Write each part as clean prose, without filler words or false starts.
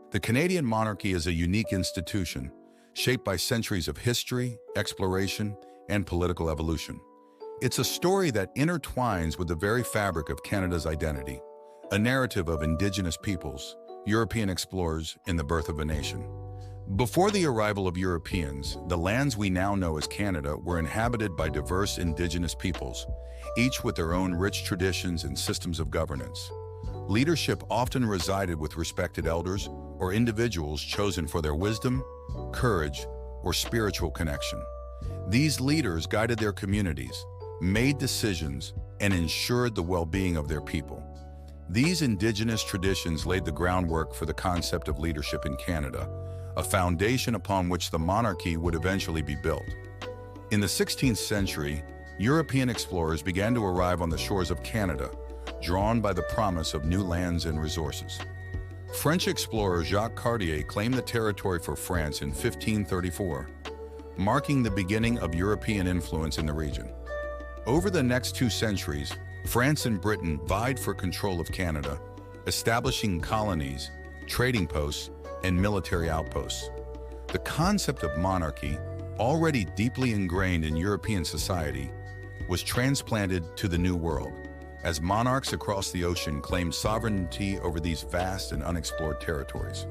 The Canadian monarchy is a unique institution, shaped by centuries of history, exploration, and political evolution. It's a story that intertwines with the very fabric of Canada's identity, a narrative of Indigenous peoples, European explorers, and the birth of a nation. Before the arrival of Europeans, the lands we now know as Canada were inhabited by diverse Indigenous peoples, each with their own rich traditions and systems of governance. Leadership often resided with respected elders or individuals chosen for their wisdom, courage, or spiritual connection. These leaders guided their communities, made decisions, and ensured the well-being of their people. These Indigenous traditions laid the groundwork for the concept of leadership in Canada, a foundation upon which the monarchy would eventually be built. In the 16th century, European explorers began to arrive on the shores of Canada, drawn by the promise of new lands and resources. French explorer Jacques Cartier claimed the territory for France in 1534, marking the beginning of European influence in the region. Over the next 2 centuries, France and Britain vied for control of Canada, establishing colonies, trading posts, and military outposts. The concept of monarchy, already deeply ingrained in European society, was transplanted to the New World, as monarchs across the ocean claimed sovereignty over these vast and unexplored territories.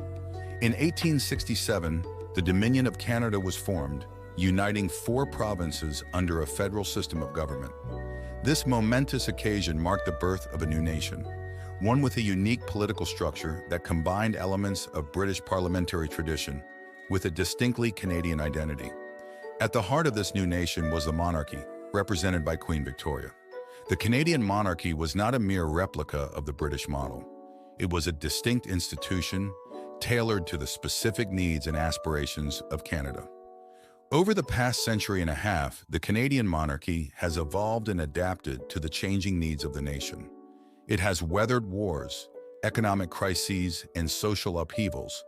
In 1867, the Dominion of Canada was formed, uniting 4 provinces under a federal system of government. This momentous occasion marked the birth of a new nation, one with a unique political structure that combined elements of British parliamentary tradition with a distinctly Canadian identity. At the heart of this new nation was the monarchy, represented by Queen Victoria. The Canadian monarchy was not a mere replica of the British model. It was a distinct institution, tailored to the specific needs and aspirations of Canada. Over the past century and a half, the Canadian monarchy has evolved and adapted to the changing needs of the nation. It has weathered wars, economic crises, and social upheavals,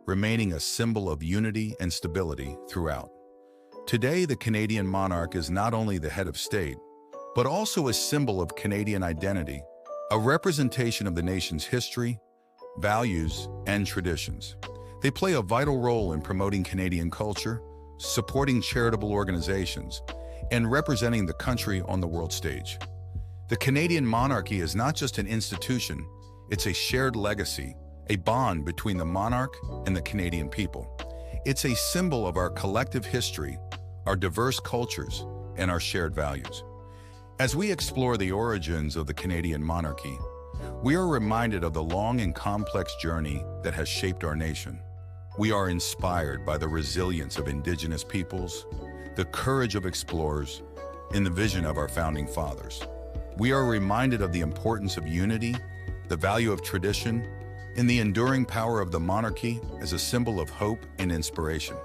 remaining a symbol of unity and stability throughout. Today, the Canadian monarch is not only the head of state, but also a symbol of Canadian identity, a representation of the nation's history, values, and traditions. They play a vital role in promoting Canadian culture, supporting charitable organizations, and representing the country on the world stage. The Canadian monarchy is not just an institution, it's a shared legacy, a bond between the monarch and the Canadian people. It's a symbol of our collective history, our diverse cultures, and our shared values. As we explore the origins of the Canadian monarchy, we are reminded of the long and complex journey that has shaped our nation. We are inspired by the resilience of Indigenous peoples, the courage of explorers, and the vision of our founding fathers. We are reminded of the importance of unity, the value of tradition, and the enduring power of the monarchy as a symbol of hope and inspiration.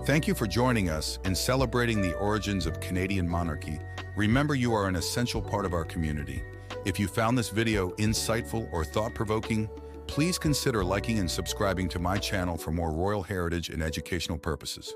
Thank you for joining us in celebrating the origins of Canadian monarchy. Remember, you are an essential part of our community. If you found this video insightful or thought-provoking, please consider liking and subscribing to my channel for more royal heritage and educational purposes.